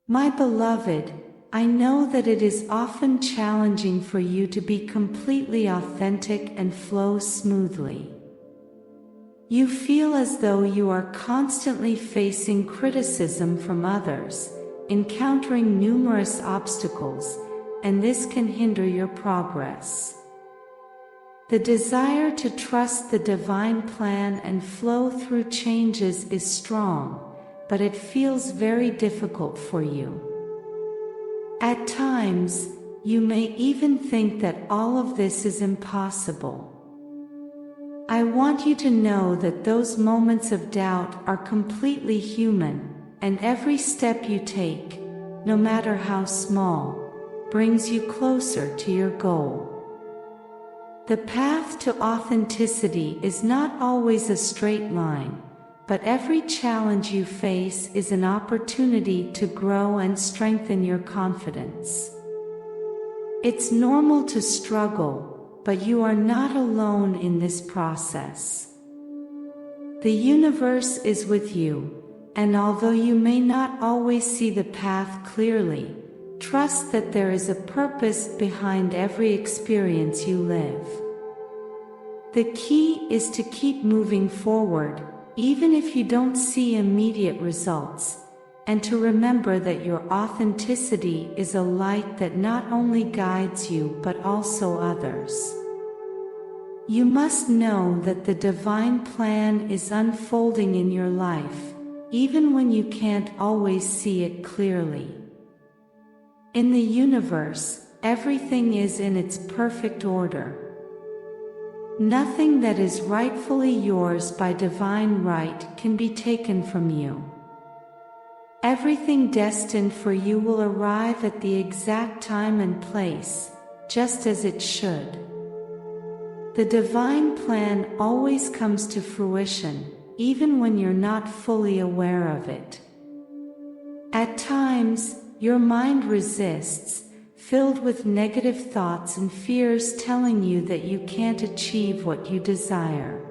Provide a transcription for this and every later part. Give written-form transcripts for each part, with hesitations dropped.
My beloved, I know that it is often challenging for you to be completely authentic and flow smoothly. You feel as though you are constantly facing criticism from others, encountering numerous obstacles, and this can hinder your progress. The desire to trust the divine plan and flow through changes is strong, but it feels very difficult for you. At times, you may even think that all of this is impossible. I want you to know that those moments of doubt are completely human, and every step you take, no matter how small, brings you closer to your goal. The path to authenticity is not always a straight line, but every challenge you face is an opportunity to grow and strengthen your confidence. It's normal to struggle, but you are not alone in this process. The universe is with you, and although you may not always see the path clearly, trust that there is a purpose behind every experience you live. The key is to keep moving forward, even if you don't see immediate results, and to remember that your authenticity is a light that not only guides you but also others. You must know that the divine plan is unfolding in your life, even when you can't always see it clearly. In the universe, everything is in its perfect order. Nothing that is rightfully yours by divine right can be taken from you. Everything destined for you will arrive at the exact time and place, just as it should. The divine plan always comes to fruition, even when you're not fully aware of it. At times, your mind resists, filled with negative thoughts and fears telling you that you can't achieve what you desire.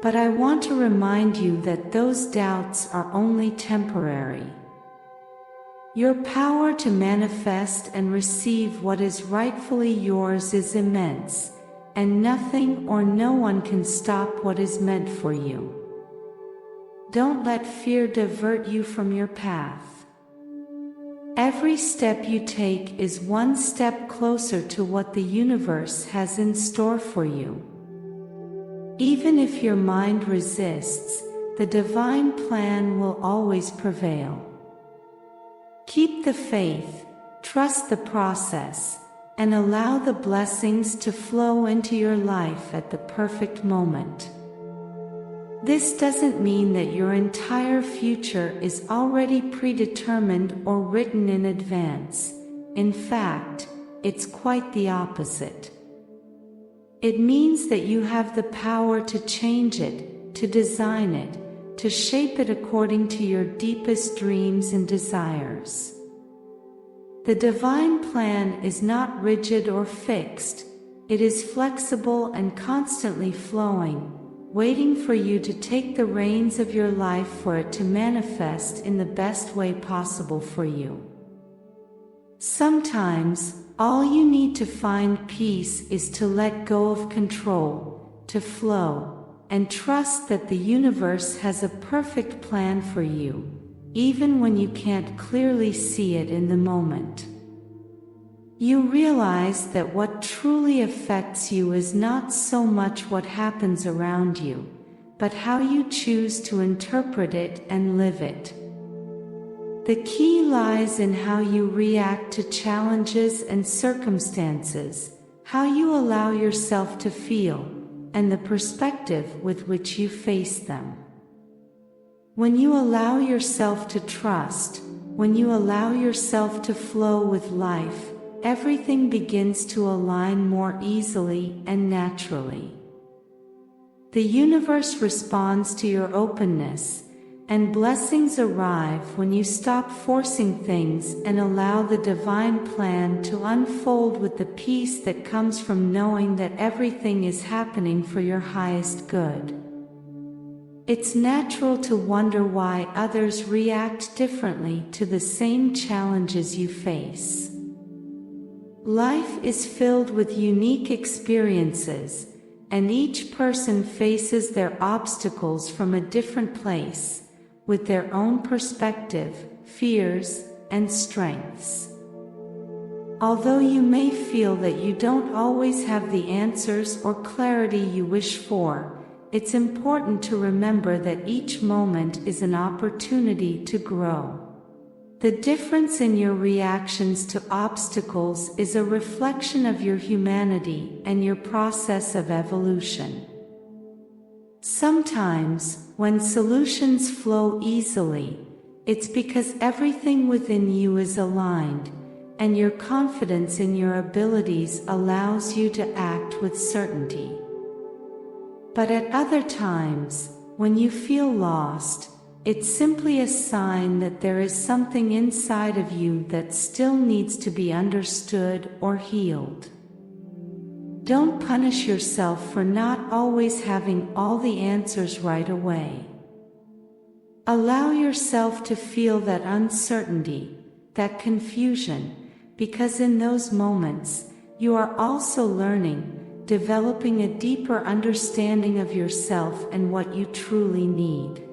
But I want to remind you that those doubts are only temporary. Your power to manifest and receive what is rightfully yours is immense, and nothing or no one can stop what is meant for you. Don't let fear divert you from your path. Every step you take is one step closer to what the universe has in store for you. Even if your mind resists, the divine plan will always prevail. Keep the faith, trust the process, and allow the blessings to flow into your life at the perfect moment. This doesn't mean that your entire future is already predetermined or written in advance. In fact, it's quite the opposite. It means that you have the power to change it, to design it, to shape it according to your deepest dreams and desires. The divine plan is not rigid or fixed. It is flexible and constantly flowing, waiting for you to take the reins of your life for it to manifest in the best way possible for you. Sometimes, all you need to find peace is to let go of control, to flow, and trust that the universe has a perfect plan for you, even when you can't clearly see it in the moment. You realize that what truly affects you is not so much what happens around you, but how you choose to interpret it and live it. The key lies in how you react to challenges and circumstances, how you allow yourself to feel, and the perspective with which you face them. When you allow yourself to trust, when you allow yourself to flow with life, everything begins to align more easily and naturally. The universe responds to your openness, and blessings arrive when you stop forcing things and allow the divine plan to unfold with the peace that comes from knowing that everything is happening for your highest good. It's natural to wonder why others react differently to the same challenges you face. Life is filled with unique experiences, and each person faces their obstacles from a different place, with their own perspective, fears, and strengths. Although you may feel that you don't always have the answers or clarity you wish for, it's important to remember that each moment is an opportunity to grow. The difference in your reactions to obstacles is a reflection of your humanity and your process of evolution. Sometimes, when solutions flow easily, it's because everything within you is aligned, and your confidence in your abilities allows you to act with certainty. But at other times, when you feel lost, it's simply a sign that there is something inside of you that still needs to be understood or healed. Don't punish yourself for not always having all the answers right away. Allow yourself to feel that uncertainty, that confusion, because in those moments, you are also learning, developing a deeper understanding of yourself and what you truly need.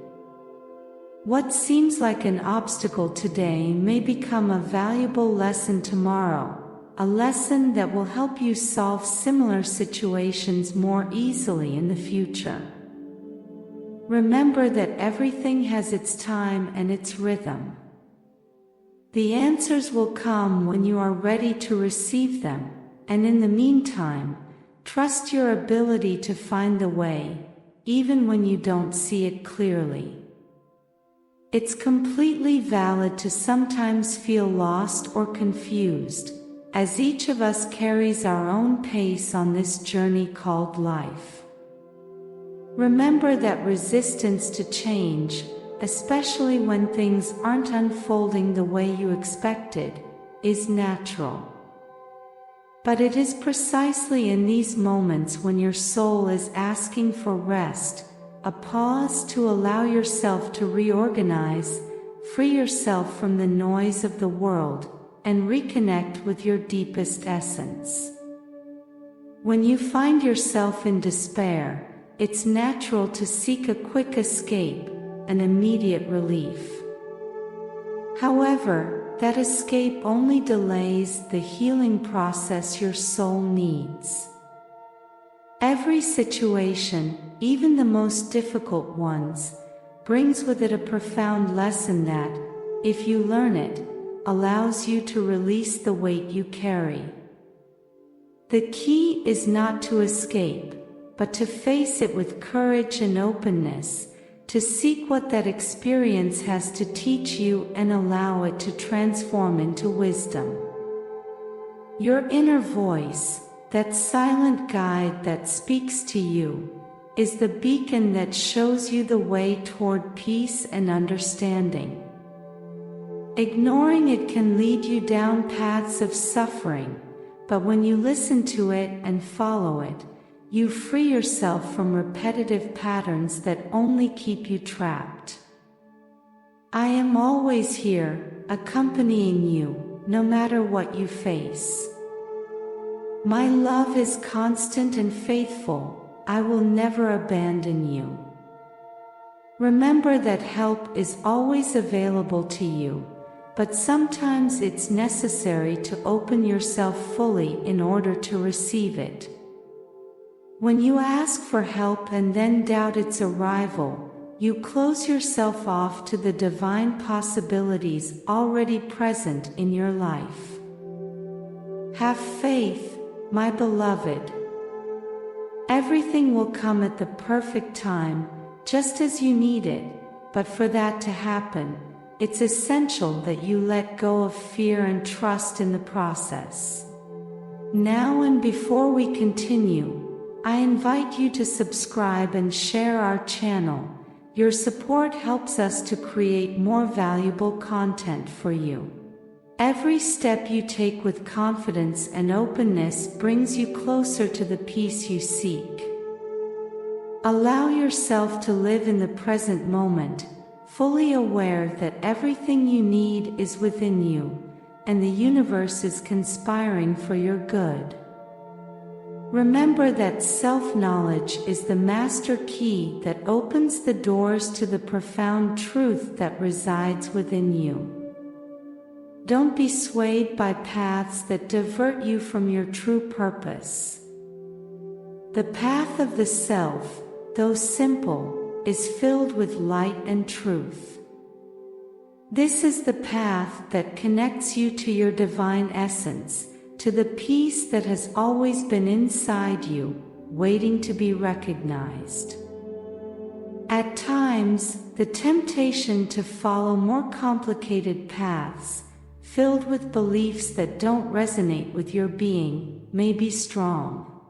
What seems like an obstacle today may become a valuable lesson tomorrow, a lesson that will help you solve similar situations more easily in the future. Remember that everything has its time and its rhythm. The answers will come when you are ready to receive them, and in the meantime, trust your ability to find the way, even when you don't see it clearly. It's completely valid to sometimes feel lost or confused, as each of us carries our own pace on this journey called life. Remember that resistance to change, especially when things aren't unfolding the way you expected, is natural. But it is precisely in these moments when your soul is asking for rest, a pause to allow yourself to reorganize, free yourself from the noise of the world, and reconnect with your deepest essence. When you find yourself in despair, it's natural to seek a quick escape, an immediate relief. However, that escape only delays the healing process your soul needs. Every situation, even the most difficult ones, brings with it a profound lesson that, if you learn it, allows you to release the weight you carry. The key is not to escape, but to face it with courage and openness, to seek what that experience has to teach you and allow it to transform into wisdom. Your inner voice, that silent guide that speaks to you, is the beacon that shows you the way toward peace and understanding. Ignoring it can lead you down paths of suffering, but when you listen to it and follow it, you free yourself from repetitive patterns that only keep you trapped. I am always here, accompanying you, no matter what you face. My love is constant and faithful. I will never abandon you. Remember that help is always available to you, but sometimes it's necessary to open yourself fully in order to receive it. When you ask for help and then doubt its arrival, you close yourself off to the divine possibilities already present in your life. Have faith, my beloved. Everything will come at the perfect time, just as you need it, but for that to happen, it's essential that you let go of fear and trust in the process. Now and before we continue, I invite you to subscribe and share our channel. Your support helps us to create more valuable content for you. Every step you take with confidence and openness brings you closer to the peace you seek. Allow yourself to live in the present moment, fully aware that everything you need is within you, and the universe is conspiring for your good. Remember that self-knowledge is the master key that opens the doors to the profound truth that resides within you. Don't be swayed by paths that divert you from your true purpose. The path of the self, though simple, is filled with light and truth. This is the path that connects you to your divine essence, to the peace that has always been inside you, waiting to be recognized. At times, the temptation to follow more complicated paths, filled with beliefs that don't resonate with your being, may be strong.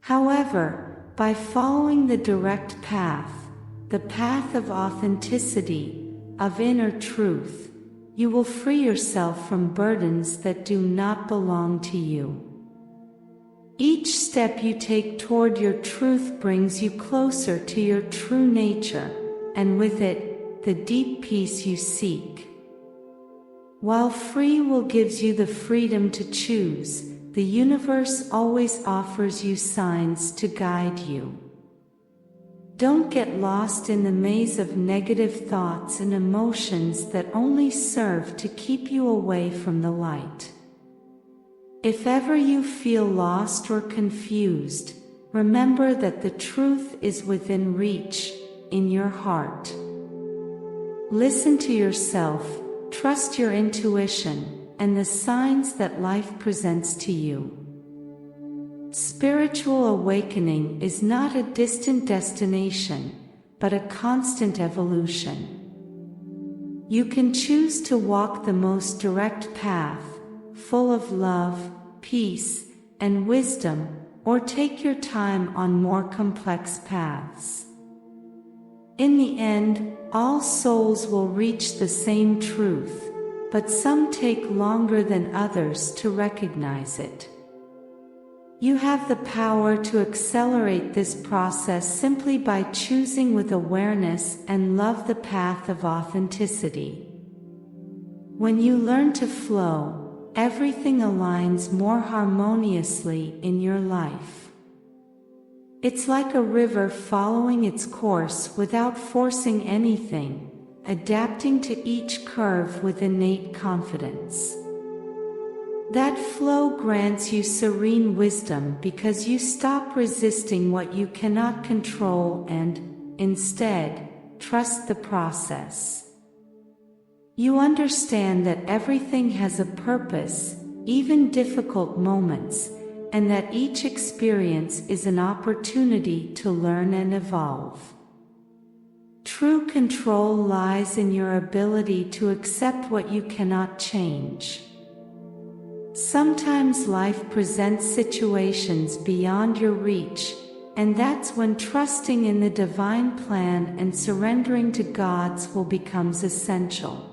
However, by following the direct path, the path of authenticity, of inner truth, you will free yourself from burdens that do not belong to you. Each step you take toward your truth brings you closer to your true nature, and with it, the deep peace you seek. While free will gives you the freedom to choose, the universe always offers you signs to guide you. Don't get lost in the maze of negative thoughts and emotions that only serve to keep you away from the light. If ever you feel lost or confused, remember that the truth is within reach, in your heart. Listen to yourself, trust your intuition, and the signs that life presents to you. Spiritual awakening is not a distant destination, but a constant evolution. You can choose to walk the most direct path, full of love, peace, and wisdom, or take your time on more complex paths. In the end, all souls will reach the same truth, but some take longer than others to recognize it. You have the power to accelerate this process simply by choosing with awareness and love the path of authenticity. When you learn to flow, everything aligns more harmoniously in your life. It's like a river following its course without forcing anything, adapting to each curve with innate confidence. That flow grants you serene wisdom because you stop resisting what you cannot control and, instead, trust the process. You understand that everything has a purpose, even difficult moments, and that each experience is an opportunity to learn and evolve. True control lies in your ability to accept what you cannot change. Sometimes life presents situations beyond your reach, and that's when trusting in the divine plan and surrendering to God's will becomes essential.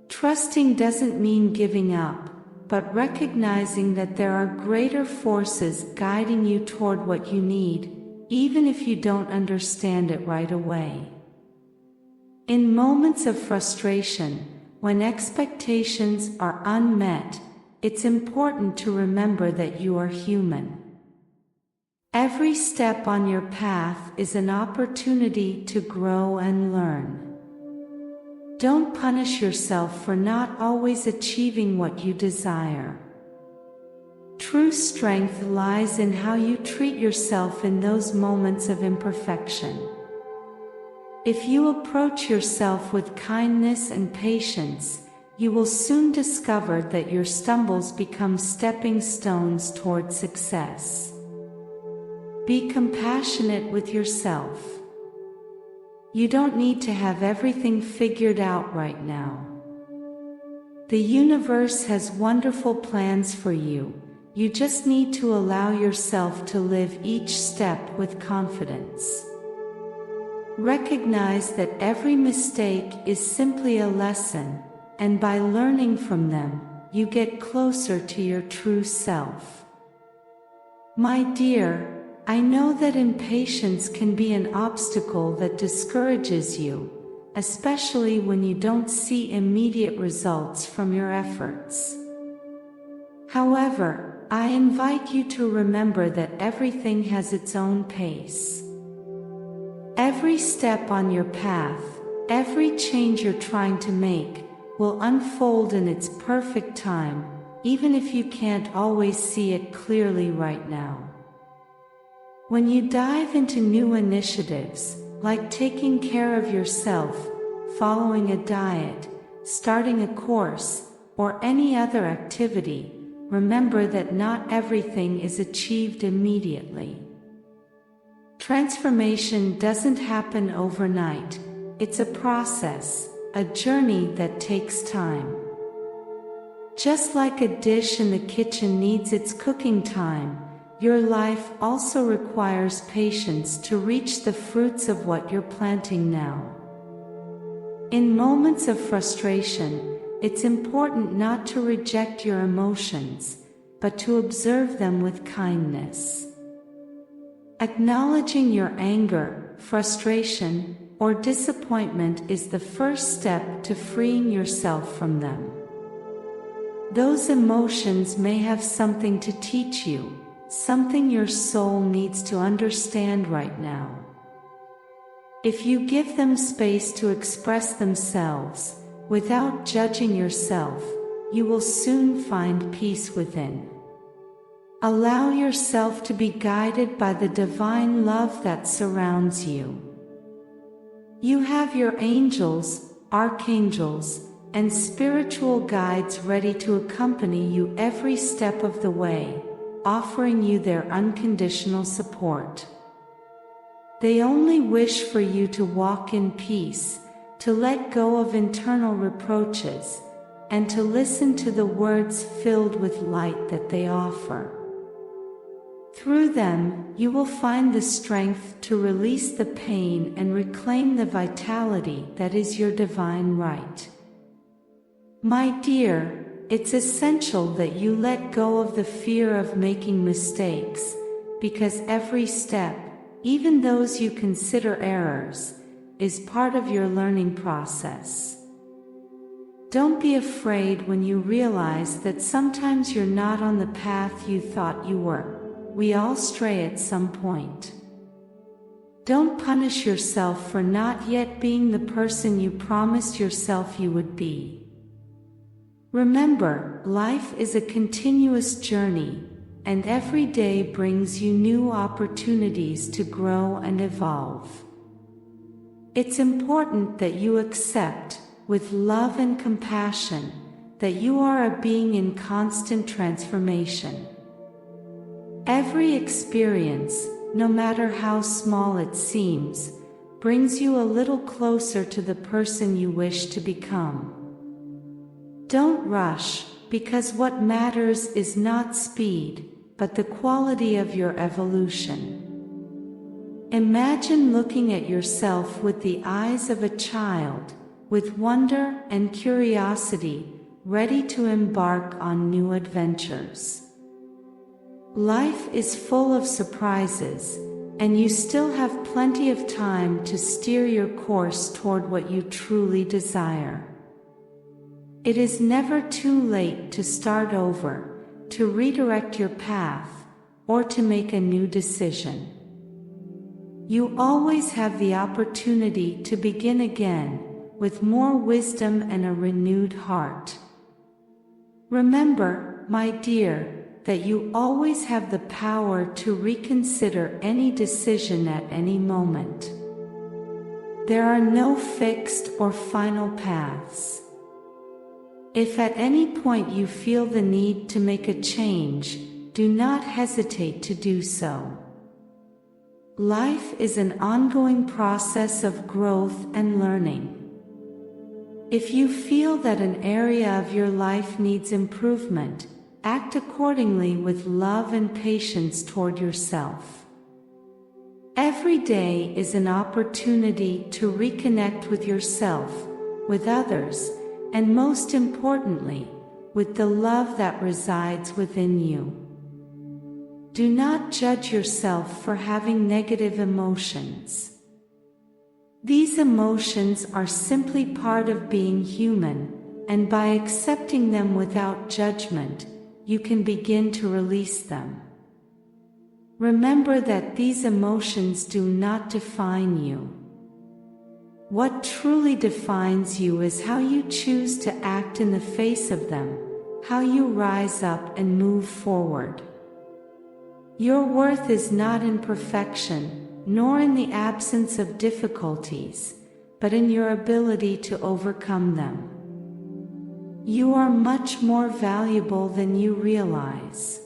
Trusting doesn't mean giving up, but recognizing that there are greater forces guiding you toward what you need, even if you don't understand it right away. In moments of frustration, when expectations are unmet, it's important to remember that you are human. Every step on your path is an opportunity to grow and learn. Don't punish yourself for not always achieving what you desire. True strength lies in how you treat yourself in those moments of imperfection. If you approach yourself with kindness and patience, you will soon discover that your stumbles become stepping stones toward success. Be compassionate with yourself. You don't need to have everything figured out right now. The universe has wonderful plans for you. You just need to allow yourself to live each step with confidence. Recognize that every mistake is simply a lesson, and by learning from them, you get closer to your true self. My dear, I know that impatience can be an obstacle that discourages you, especially when you don't see immediate results from your efforts. However, I invite you to remember that everything has its own pace. Every step on your path, every change you're trying to make, will unfold in its perfect time, even if you can't always see it clearly right now. When you dive into new initiatives, like taking care of yourself, following a diet, starting a course, or any other activity, remember that not everything is achieved immediately. Transformation doesn't happen overnight. It's a process, a journey that takes time. Just like a dish in the kitchen needs its cooking time, your life also requires patience to reach the fruits of what you're planting now. In moments of frustration, it's important not to reject your emotions, but to observe them with kindness. Acknowledging your anger, frustration, or disappointment is the first step to freeing yourself from them. Those emotions may have something to teach you, something your soul needs to understand right now. If you give them space to express themselves, without judging yourself, you will soon find peace within. Allow yourself to be guided by the divine love that surrounds you. You have your angels, archangels, and spiritual guides ready to accompany you every step of the way, offering you their unconditional support. They only wish for you to walk in peace, to let go of internal reproaches, and to listen to the words filled with light that they offer. Through them, you will find the strength to release the pain and reclaim the vitality that is your divine right. My dear, it's essential that you let go of the fear of making mistakes, because every step, even those you consider errors, is part of your learning process. Don't be afraid when you realize that sometimes you're not on the path you thought you were. We all stray at some point. Don't punish yourself for not yet being the person you promised yourself you would be. Remember, life is a continuous journey, and every day brings you new opportunities to grow and evolve. It's important that you accept, with love and compassion, that you are a being in constant transformation. Every experience, no matter how small it seems, brings you a little closer to the person you wish to become. Don't rush, because what matters is not speed, but the quality of your evolution. Imagine looking at yourself with the eyes of a child, with wonder and curiosity, ready to embark on new adventures. Life is full of surprises, and you still have plenty of time to steer your course toward what you truly desire. It is never too late to start over, to redirect your path, or to make a new decision. You always have the opportunity to begin again, with more wisdom and a renewed heart. Remember, my dear, that you always have the power to reconsider any decision at any moment. There are no fixed or final paths. If at any point you feel the need to make a change, do not hesitate to do so. Life is an ongoing process of growth and learning. If you feel that an area of your life needs improvement, act accordingly with love and patience toward yourself. Every day is an opportunity to reconnect with yourself, with others, and most importantly, with the love that resides within you. Do not judge yourself for having negative emotions. These emotions are simply part of being human, and by accepting them without judgment, you can begin to release them. Remember that these emotions do not define you. What truly defines you is how you choose to act in the face of them, how you rise up and move forward. Your worth is not in perfection, nor in the absence of difficulties, but in your ability to overcome them. You are much more valuable than you realize.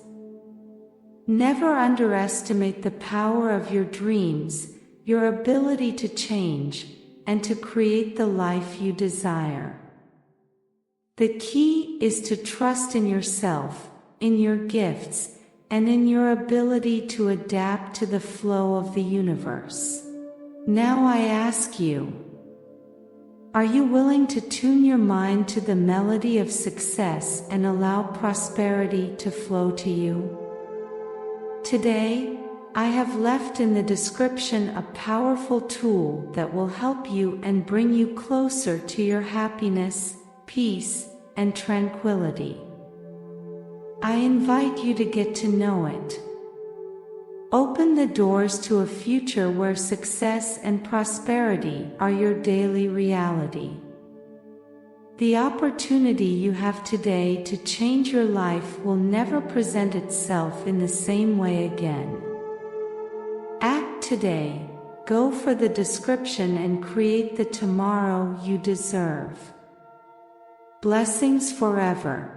Never underestimate the power of your dreams, your ability to change, and to create the life you desire. The key is to trust in yourself, in your gifts, and in your ability to adapt to the flow of the universe. Now I ask you, are you willing to tune your mind to the melody of success and allow prosperity to flow to you? Today, I have left in the description a powerful tool that will help you and bring you closer to your happiness, peace, and tranquility. I invite you to get to know it. Open the doors to a future where success and prosperity are your daily reality. The opportunity you have today to change your life will never present itself in the same way again. Act today, go for the description and create the tomorrow you deserve. Blessings forever.